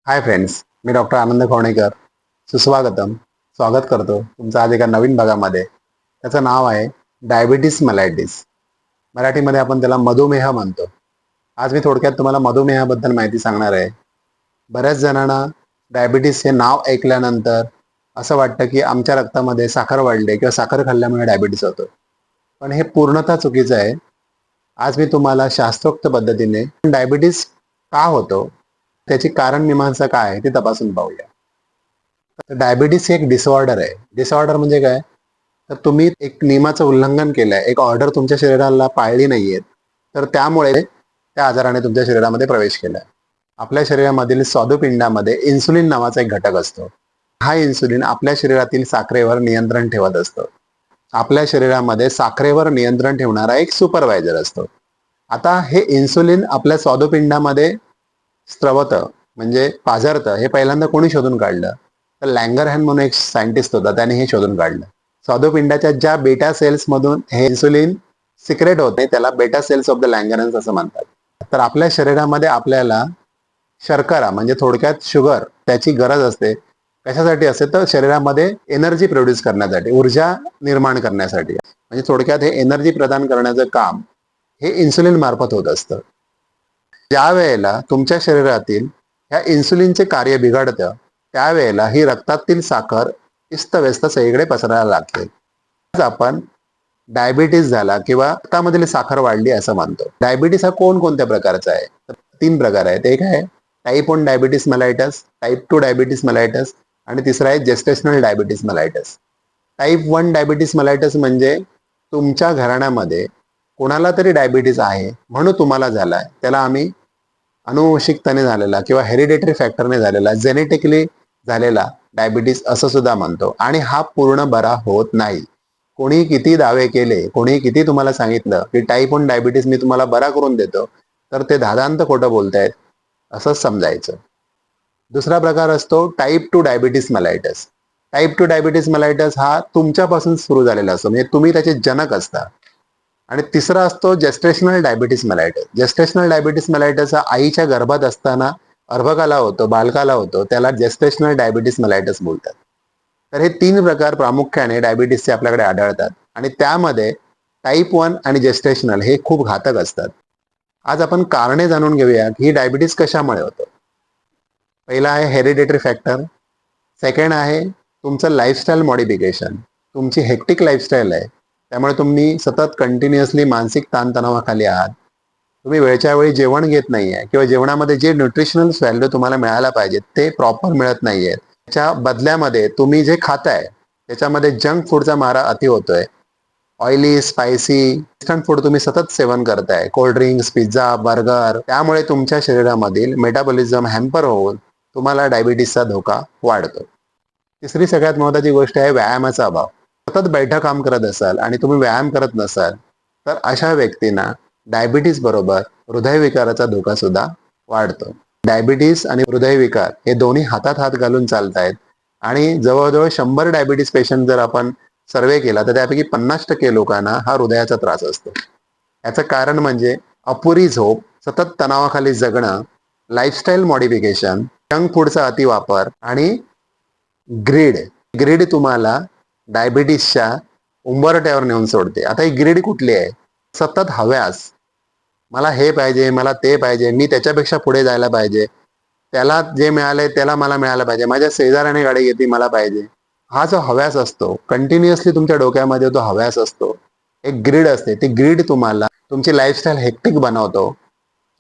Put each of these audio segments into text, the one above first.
Hi friends, मी doctor आनंद खवणेकर. सुस्वागतम. स्वागत करतो तुमचं आज एका नवीन भागामध्ये. त्याचं नाव आहे डायबिटीस मेलायटिस. मराठीमध्ये आपण त्याला मधुमेह म्हणतो. आज मी थोडक्यात तुम्हाला मधुमेहाबद्दल माहिती सांगणार आहे. बऱ्याच जणांना डायबिटीस हे नाव ऐकल्यानंतर असं वाटतं की आमच्या रक्तामध्ये साखर वाढले किंवा साखर खाल्ल्यामुळे डायबिटीस होतो. पण हे पूर्णतः चुकीचं आहे. आज मी तुम्हाला शास्त्रोक्त पद्धतीने डायबिटीस का होतो, त्याची कारण मीमांसा काय आहे ते तपासून पाहूया. तर डायबिटीस हे एक डिसऑर्डर आहे. डिसऑर्डर म्हणजे काय? तर तुम्ही एक नियमाचं उल्लंघन केलंय, एक ऑर्डर तुमच्या शरीराला पाळली नाहीये, तर त्यामुळे त्या आजाराने तुमच्या शरीरामध्ये प्रवेश केलाय. आपल्या शरीरामधील स्वादुपिंडामध्ये इन्सुलिन नावाचा एक घटक असतो. हा इन्सुलिन आपल्या शरीरातील साखरेवर नियंत्रण ठेवत असतो. आपल्या शरीरामध्ये साखरेवर नियंत्रण ठेवणारा एक सुपरवायझर असतो. आता हे इन्सुलिन आपल्या स्वादुपिंडामध्ये स्त्रवतं म्हणजे पाझरतं, हे पहिल्यांदा कोणी शोधून काढलं? तर लँगरहॅन म्हणून एक सायंटिस्ट होता, त्याने हे शोधून काढलं. स्वादुपिंडाच्या ज्या बेटा सेल्स मधून हे इन्सुलिन सिक्रेट होते त्याला बेटा सेल्स ऑफ द लँगरहॅन्स असं म्हणतात. तर आपल्या शरीरामध्ये आपल्याला शर्करा म्हणजे थोडक्यात शुगर त्याची गरज असते. कशासाठी असते? तर शरीरामध्ये एनर्जी प्रोड्यूस करण्यासाठी, ऊर्जा निर्माण करण्यासाठी. म्हणजे थोडक्यात हे एनर्जी प्रदान करण्याचं काम हे इन्सुलिन मार्फत होत असतं. ज्या वेळेला तुमच्या शरीरातील ह्या इन्सुलिनचे कार्य बिघडतं, त्यावेळेला ही रक्तातील साखर इस्तव्यस्त सगळीकडे पसरायला लागते. आज आपण डायबिटीस झाला किंवा रक्तामधील साखर वाढली असं म्हणतो. डायबिटीस हा कोणत्या प्रकारचा आहे? तर 3 प्रकार आहेत. एक आहे type 1 diabetes mellitus, type 2 diabetes mellitus आणि तिसरा आहे gestational diabetes mellitus. Type 1 diabetes mellitus म्हणजे तुमच्या घराण्यामध्ये कोणाला तरी डायबिटीस आहे म्हणून तुम्हाला झालाय. त्याला आम्ही अनुवंशिकताने झालेला किंवा हेरिडेटरी फॅक्टरने झालेला, जेनेटिकली झालेला डायबिटीस असं सुद्धा म्हणतो. आणि हा पूर्ण बरा होत नाही. कोणी किती दावे केले, कोणी किती तुम्हाला सांगितलं की टाइप 1 डायबिटीस मी तुम्हाला बरा करून देतो, तर ते धादांत खोटं बोलतायत असंच समजायचं. दुसरा प्रकार असतो type 2 diabetes mellitus. Type 2 diabetes mellitus हा तुमच्यापासून सुरू झालेला असतो, म्हणजे तुम्ही त्याचे जनक असता. आणि तिसरा असतो gestational diabetes mellitus. Gestational diabetes mellitus हा आईच्या गर्भात असताना अर्भकाला होतो, बालकाला होतो, त्याला जेस्टेशनल डायबिटीस मेलाइटस बोलतात. तर हे 3 प्रकार प्रामुख्याने डायबिटीसचे आपल्याकडे आढळतात आणि त्यामध्ये टाइप 1 आणि जेस्टेशनल हे खूप घातक असतात. आज आपण कारणे जाणून घेऊया की ही डायबिटीस कशामुळे होतं. पहिला आहे हेरिडेटरी फॅक्टर. सेकंड आहे तुमचं लाईफस्टाईल मॉडिफिकेशन. तुमची हेक्टिक लाईफस्टाईल आहे, त्यामुळे तुम्ही सतत कंटिन्युअसली मानसिक ताणतणावाखाली आहात. तुम्ही वेळच्या वेळी जेवण घेत नाहीये किंवा जेवणामध्ये जे न्यूट्रिशनल व्हॅल्यू तुम्हाला मिळायला पाहिजे ते प्रॉपर मिळत नाहीये. त्याच्या बदल्यामध्ये तुम्ही जे खाताय त्याच्यामध्ये जंक फूडचा मारा अति होतोय. ऑइली, स्पायसी, इन्स्टंट फूड तुम्ही सतत सेवन करताय. कोल्ड ड्रिंक्स, पिझ्झा, बर्गर, त्यामुळे तुमच्या शरीरामधील मेटाबॉलिझम हॅम्पर होऊन तुम्हाला डायबिटीसचा धोका वाढतो. तिसरी सगळ्यात महत्त्वाची गोष्ट आहे व्यायामाचा अभाव. सतत बैठं काम करत असाल आणि तुम्ही व्यायाम करत नसाल, तर अशा व्यक्तींना डायबिटीस बरोबर हृदयविकाराचा धोका सुद्धा वाढतो. डायबिटीस आणि हृदयविकार हे दोन्ही हातात हात घालून चालतायत आणि जवळजवळ 100 डायबिटीस पेशंट जर आपण सर्वे केला तर त्यापैकी 50% लोकांना हा हृदयाचा त्रास असतो. याचं कारण म्हणजे अपुरी झोप, सतत तणावाखाली जगणं, लाईफस्टाईल मॉडिफिकेशन, जंक फूडचा अतिवापर आणि ग्रीड. ग्रीड तुम्हाला डायबिटीसच्या उंबरठ्यावर नेऊन सोडते. आता ही ग्रीड कुठली आहे? सतत हव्यास. मला हे पाहिजे, मला ते पाहिजे, मी त्याच्यापेक्षा पुढे जायला पाहिजे. त्याला जे मिळालंय त्याला मला मिळालं पाहिजे. माझ्या शेजाऱ्याने गाडी घेतली मला पाहिजे. हा जो हव्यास असतो, कंटिन्युअसली तुमच्या डोक्यामध्ये तो हव्यास असतो. एक ग्रीड असते. ती ग्रीड तुम्हाला तुमची लाईफस्टाईल हेक्टिक बनवतो.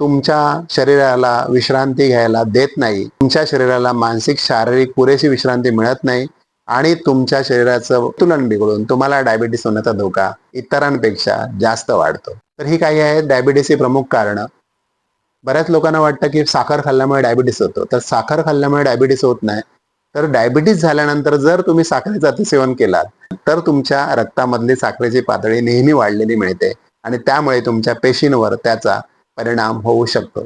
तुमच्या शरीराला विश्रांती घ्यायला देत नाही. तुमच्या शरीराला मानसिक, शारीरिक पुरेशी विश्रांती मिळत नाही आणि तुमच्या शरीराचं तुलन बिघडून तुम्हाला डायबिटीस होण्याचा धोका इतरांपेक्षा जास्त वाढतो. तर ही काही आहेत डायबिटीसची प्रमुख कारणं. बऱ्याच लोकांना वाटतं की साखर खाल्ल्यामुळे डायबिटीस होतो. तर साखर खाल्ल्यामुळे डायबिटीस होत नाही. तर डायबिटीस झाल्यानंतर जर तुम्ही साखरेचं अतिसेवन केलात तर तुमच्या रक्तामधली साखरेची पातळी नेहमी वाढलेली मिळते आणि त्यामुळे तुमच्या पेशींवर त्याचा परिणाम होऊ शकतो.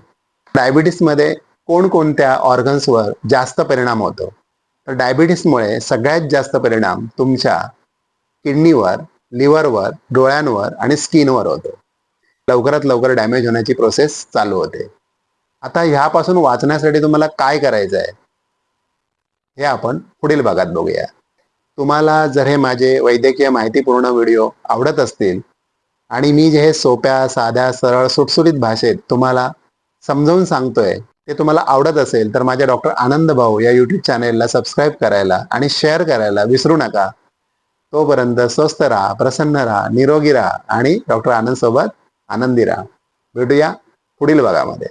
डायबिटीसमध्ये कोणकोणत्या ऑर्गन्सवर जास्त परिणाम होतो? तर डायबिटीसमुळे सगळ्यात जास्त परिणाम तुमच्या किडनीवर, लिव्हरवर, डोळ्यांवर आणि स्किनवर होतो. लवकरात लवकर डॅमेज होण्याची प्रोसेस चालू होते. आता ह्यापासून वाचण्यासाठी तुम्हाला काय करायचं आहे हे आपण पुढील भागात बघूया. तुम्हाला जर हे माझे वैद्यकीय माहितीपूर्ण व्हिडिओ आवडत असतील आणि मी जे हे सोप्या, साध्या, सरळ, सुटसुटीत भाषेत तुम्हाला समजावून सांगतोय ते तुम्हाला आवडत असेल तर माझ्या डॉक्टर आनंद भाऊ या यूट्यूब चॅनेलला सबस्क्राईब करायला आणि शेअर करायला विसरू नका. तोपर्यंत स्वस्थ राहा, प्रसन्न राहा, निरोगी राहा आणि डॉक्टर आनंद सोबत आनंदी राहा. भेटूया पुढील भागामध्ये.